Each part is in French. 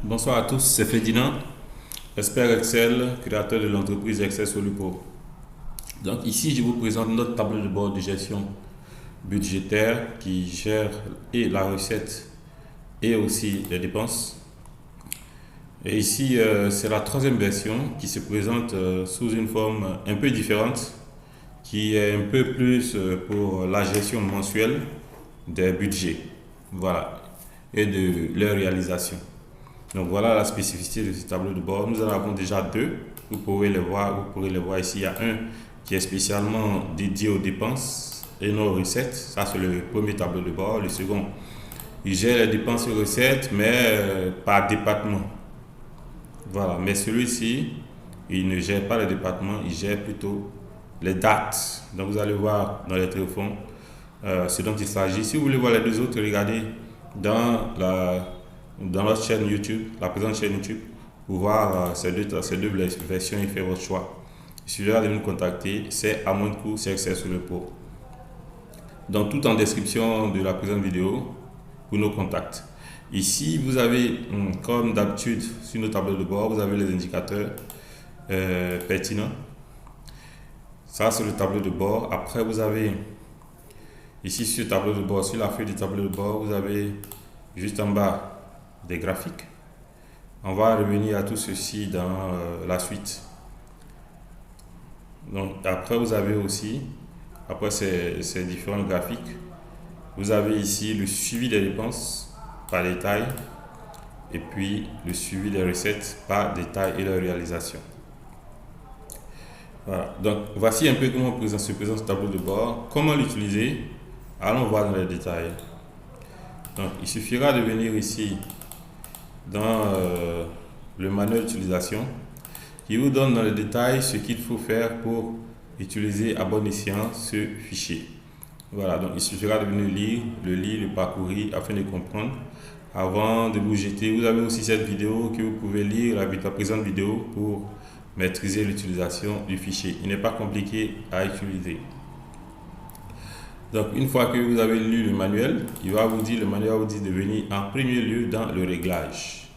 Bonsoir à tous, c'est Ferdinand, expert Excel, créateur de l'entreprise Excel Solupo. Donc ici, je vous présente notre tableau de bord de gestion budgétaire qui gère et la recette et aussi les dépenses. Et ici, c'est la troisième version qui se présente sous une forme un peu différente, qui est un peu plus pour la gestion mensuelle des budgets, voilà, et de leur réalisation. Donc voilà la spécificité de ce tableau de bord. Nous en avons déjà deux. Vous pourrez les voir. Vous pourrez les voir ici. Il y a un qui est spécialement dédié aux dépenses et nos recettes. Ça, c'est le premier tableau de bord. Le second, il gère les dépenses et recettes, mais par département. Voilà. Mais celui-ci, il ne gère pas les départements, il gère plutôt les dates. Donc vous allez voir dans les tréfonds ce dont il s'agit. Si vous voulez voir les deux autres, regardez dans notre chaîne YouTube, la présente chaîne YouTube, pour voir ces deux versions et faire votre choix. Il suffira de nous contacter, c'est à moins de coût, c'est Excel Solupo. Donc tout en description de la présente vidéo pour nos contacts. Ici, vous avez, comme d'habitude, sur nos tableaux de bord, vous avez les indicateurs pertinents. Ça, c'est le tableau de bord. Après, vous avez ici sur le tableau de bord, sur la feuille du tableau de bord, vous avez juste en bas des graphiques. On va revenir à tout ceci dans la suite. Donc après vous avez aussi, après ces différents graphiques, vous avez ici le suivi des dépenses par détail et puis le suivi des recettes par détail et leur réalisation. Voilà. Donc voici un peu comment se présente ce tableau de bord. Comment l'utiliser? Allons voir dans les détails. Donc il suffira de venir ici dans le manuel d'utilisation qui vous donne dans le détail ce qu'il faut faire pour utiliser à bon escient ce fichier. Voilà, donc il suffira de venir le parcourir afin de comprendre avant de vous jeter. Vous avez aussi cette vidéo que vous pouvez lire, la présente vidéo, pour maîtriser l'utilisation du fichier. Il n'est pas compliqué à utiliser. Donc une fois que vous avez lu le manuel, le manuel va vous dire de venir en premier lieu dans le réglage.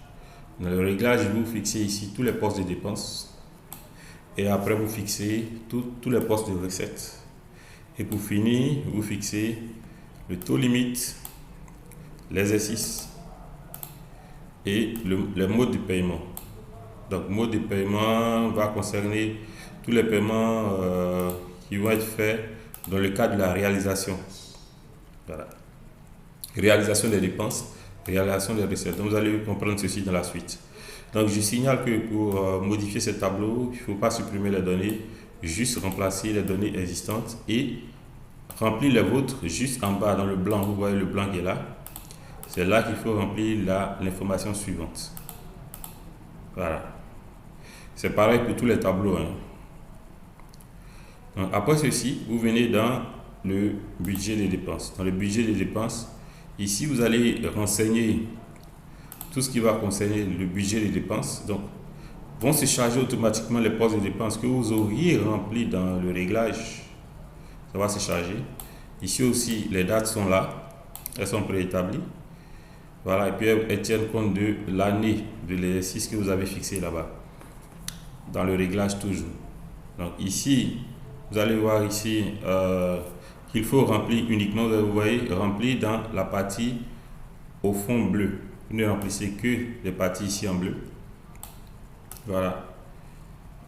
Dans le réglage, vous fixez ici tous les postes de dépenses et après vous fixez tous les postes de recettes. Et pour finir, vous fixez le taux limite, l'exercice et le mode de paiement. Donc mode de paiement va concerner tous les paiements qui vont être faits dans le cadre de la réalisation. Voilà. Réalisation des dépenses, réalisation des recettes. Donc vous allez comprendre ceci dans la suite. Donc je signale que pour modifier ce tableau, il ne faut pas supprimer les données, juste remplacer les données existantes et remplir les vôtres juste en bas dans le blanc. Vous voyez le blanc qui est là. C'est là qu'il faut remplir l'information suivante. Voilà. C'est pareil pour tous les tableaux. Donc, après ceci, vous venez dans le budget des dépenses. Dans le budget des dépenses, ici vous allez renseigner tout ce qui va concerner le budget des dépenses. Donc, vont se charger automatiquement les postes de dépenses que vous auriez remplis dans le réglage. Ça va se charger. Ici aussi, les dates sont là. Elles sont préétablies. Voilà. Et puis, elles tiennent compte de l'année de l'exercice que vous avez fixé là-bas. Dans le réglage toujours. Donc, ici, vous allez voir ici qu'il faut remplir uniquement, vous voyez, remplir dans la partie au fond bleu. Vous ne remplissez que les parties ici en bleu. Voilà.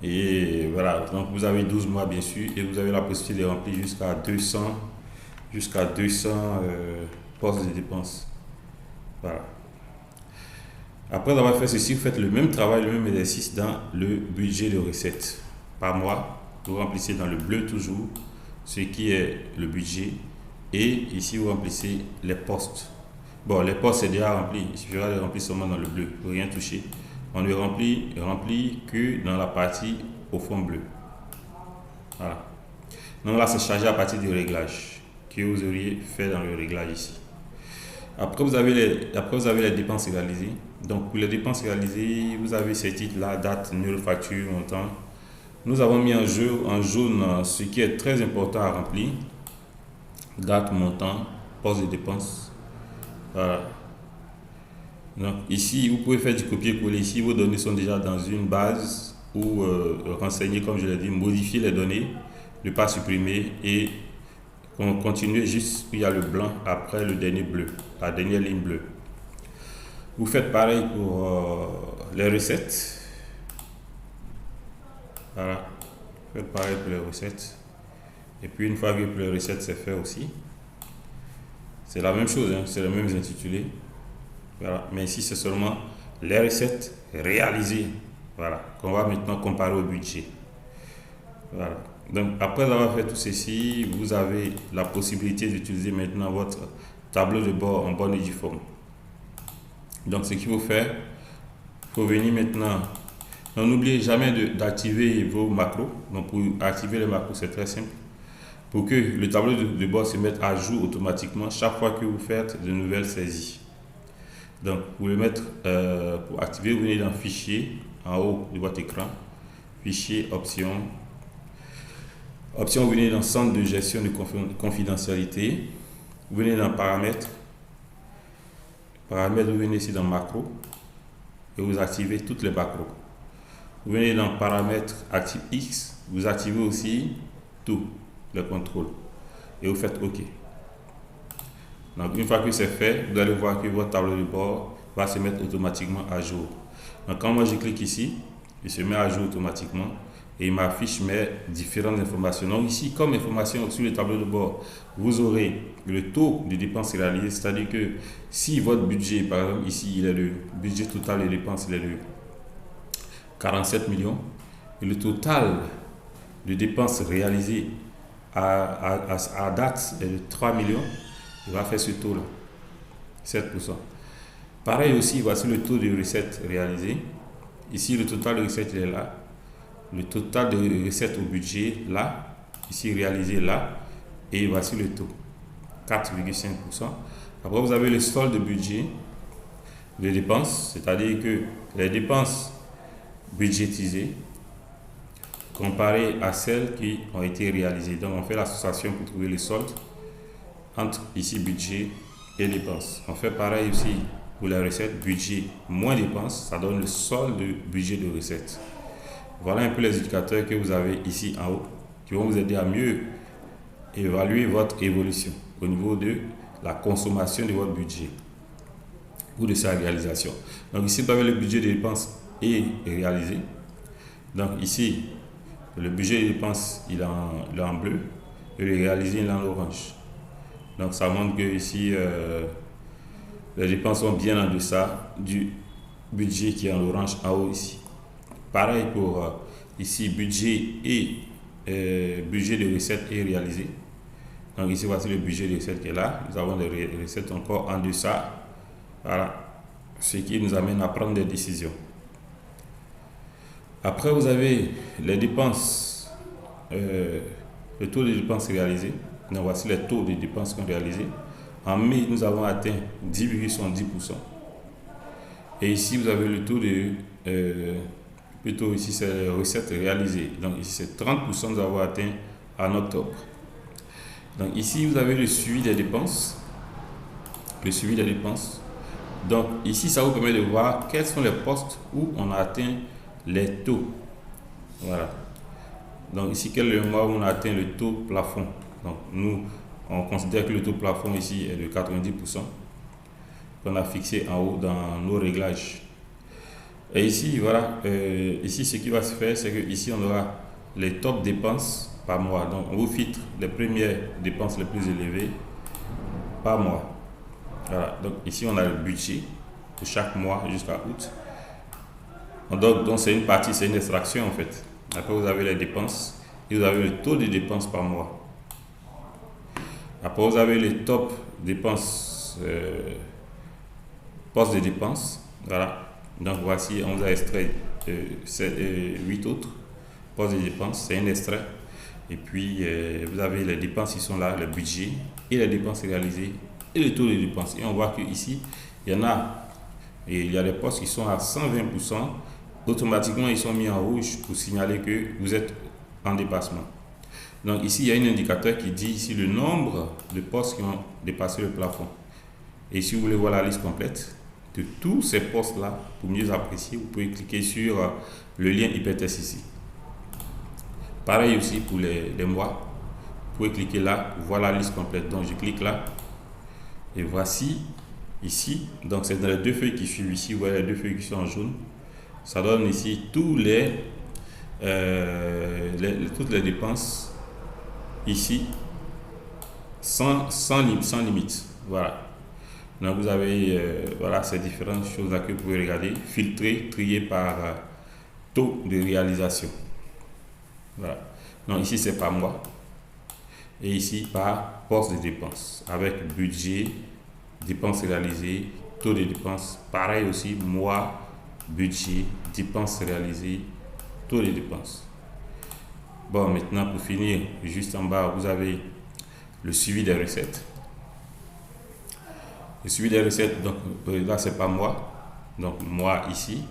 Et voilà, donc vous avez 12 mois bien sûr et vous avez la possibilité de remplir jusqu'à 200 postes de dépenses. Voilà. Après avoir fait ceci, vous faites le même travail, le même exercice dans le budget de recettes. Par mois, vous remplissez dans le bleu toujours ce qui est le budget et ici vous remplissez les postes. Bon, les postes c'est déjà rempli, il suffira de remplir seulement dans le bleu, pour rien toucher. On ne remplit que dans la partie au fond bleu. Voilà. Donc là c'est chargé à partir du réglage que vous auriez fait dans le réglage ici. Après vous avez les dépenses réalisées. Donc pour les dépenses réalisées, vous avez ces titres là, date, nulle, facture, montant. Nous avons mis en jaune ce qui est très important à remplir. Date, montant, poste de dépenses. Voilà. Donc ici, vous pouvez faire du copier-coller. Ici, vos données sont déjà dans une base ou renseigner, comme je l'ai dit, modifier les données, ne pas supprimer et continuer juste où il y a le blanc après le dernier bleu, la dernière ligne bleue. Vous faites pareil pour les recettes. Voilà, faites pareil pour les recettes. Et puis une fois que pour les recettes c'est fait aussi, c'est la même chose, hein, c'est le même intitulé. Voilà. Mais ici c'est seulement les recettes réalisées. Voilà, qu'on va maintenant comparer au budget. Voilà. Donc après avoir fait tout ceci, vous avez la possibilité d'utiliser maintenant votre tableau de bord en bonne et due forme. Donc ce qu'il faut faire, il faut venir maintenant. N'oubliez jamais d'activer vos macros. Donc pour activer les macros, c'est très simple. Pour que le tableau de bord se mette à jour automatiquement chaque fois que vous faites de nouvelles saisies. Donc pour le mettre, pour activer, vous venez dans Fichier, en haut de votre écran, Fichier, Options. Options, vous venez dans Centre de gestion de confidentialité. Vous venez dans Paramètres. Paramètres, vous venez ici dans Macro et vous activez toutes les macros. Vous venez dans Paramètres Active X, vous activez aussi tout le contrôle et vous faites OK. Donc une fois que c'est fait, vous allez voir que votre tableau de bord va se mettre automatiquement à jour. Donc quand moi je clique ici, il se met à jour automatiquement et il m'affiche mes différentes informations. Donc ici, comme information sur le tableau de bord, vous aurez le taux de dépenses réalisées, c'est-à-dire que si votre budget, par exemple ici, il est le budget total des dépenses, il est de 47 millions, et le total de dépenses réalisées à date est de 3 millions, il va faire ce taux-là, 7%. Pareil aussi, voici le taux de recettes réalisées. Ici, le total de recettes est là. Le total de recettes au budget là, ici réalisé là, et voici le taux, 4,5%. Après, vous avez le solde de budget, les dépenses, c'est-à-dire que les dépenses budgétisées comparées à celles qui ont été réalisées. Donc, on fait l'association pour trouver les soldes entre ici budget et dépenses. On fait pareil aussi pour les recettes, budget moins dépenses, ça donne le solde de budget de recettes. Voilà un peu les indicateurs que vous avez ici en haut qui vont vous aider à mieux évaluer votre évolution au niveau de la consommation de votre budget ou de sa réalisation. Donc ici, vous avez le budget de dépenses est réalisé. Donc ici, le budget de dépenses il est en bleu et le réalisé il est en orange. Donc ça montre que ici, les dépenses sont bien en deçà du budget qui est en orange en haut ici. Pareil pour ici, budget et budget de recettes est réalisé. Donc ici, voici le budget de recettes qui est là. Nous avons des recettes encore en deçà. Voilà. Ce qui nous amène à prendre des décisions. Après, vous avez les dépenses, le taux de dépenses réalisé. Donc voici les taux de dépenses qu'on a réalisés. En mai, nous avons atteint 10,70%. Et ici, vous avez le taux de... plutôt ici c'est les recettes réalisées. Donc ici c'est 30% nous avons atteint en octobre. Donc ici vous avez le suivi des dépenses. Le suivi des dépenses. Donc ici ça vous permet de voir quels sont les postes où on a atteint les taux. Voilà. Donc ici quel est le mois où on a atteint le taux plafond. Donc nous on considère que le taux plafond ici est de 90%. Qu'on a fixé en haut dans nos réglages. Et ici, voilà, ici ce qui va se faire, c'est que ici on aura les top dépenses par mois. Donc on vous filtre les premières dépenses les plus élevées par mois. Voilà, donc ici on a le budget pour chaque mois jusqu'à août. Donc c'est une partie, c'est une extraction en fait. Après vous avez les dépenses et vous avez le taux de dépenses par mois. Après vous avez les top dépenses, postes de dépenses. Voilà. Donc voici, on vous a extrait 8 autres postes de dépenses, c'est un extrait. Et puis vous avez les dépenses qui sont là, le budget et les dépenses réalisées et le taux de dépenses. Et on voit qu'ici, il y a des postes qui sont à 120%. Automatiquement, ils sont mis en rouge pour signaler que vous êtes en dépassement. Donc ici, il y a un indicateur qui dit ici le nombre de postes qui ont dépassé le plafond. Et si vous voulez voir la liste complète, de tous ces postes-là. Pour mieux apprécier, vous pouvez cliquer sur le lien hypertexte ici. Pareil aussi pour les mois. Vous pouvez cliquer là pour voir la liste complète. Donc je clique là. Et voici ici. Donc c'est dans les deux feuilles qui suivent ici. Vous voyez les deux feuilles qui sont en jaune. Ça donne ici toutes les dépenses ici sans limite. Voilà. Donc vous avez voilà ces différentes choses là que vous pouvez regarder, filtrer, trier par taux de réalisation. Voilà. Donc ici c'est par mois et ici par poste de dépenses avec budget, dépenses réalisées, taux de dépenses. Pareil aussi mois, budget, dépenses réalisées, taux de dépenses. Bon, maintenant pour finir, juste en bas vous avez le suivi des recettes. Le suivi des recettes, donc là c'est pas mois, donc mois ici,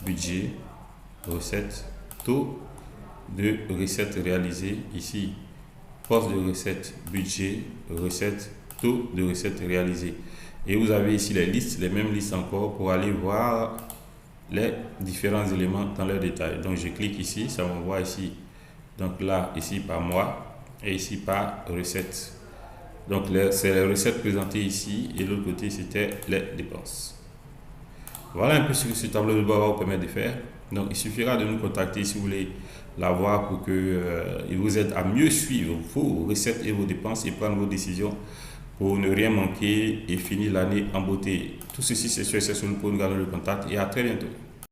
budget, recettes, taux de recettes réalisées ici, poste de recettes, budget, recettes, taux de recettes réalisées. Et vous avez ici les listes, les mêmes listes encore pour aller voir les différents éléments dans leur détail. Donc je clique ici, ça m'envoie ici, donc là ici par mois et ici par recettes. Donc c'est les recettes présentées ici et l'autre côté c'était les dépenses. Voilà un peu ce que ce tableau de bord va vous permettre de faire. Donc il suffira de nous contacter si vous voulez l'avoir pour qu'il vous aide à mieux suivre vos recettes et vos dépenses et prendre vos décisions pour ne rien manquer et finir l'année en beauté. Tout ceci c'est sur SSOLU pour nous garder le contact et à très bientôt.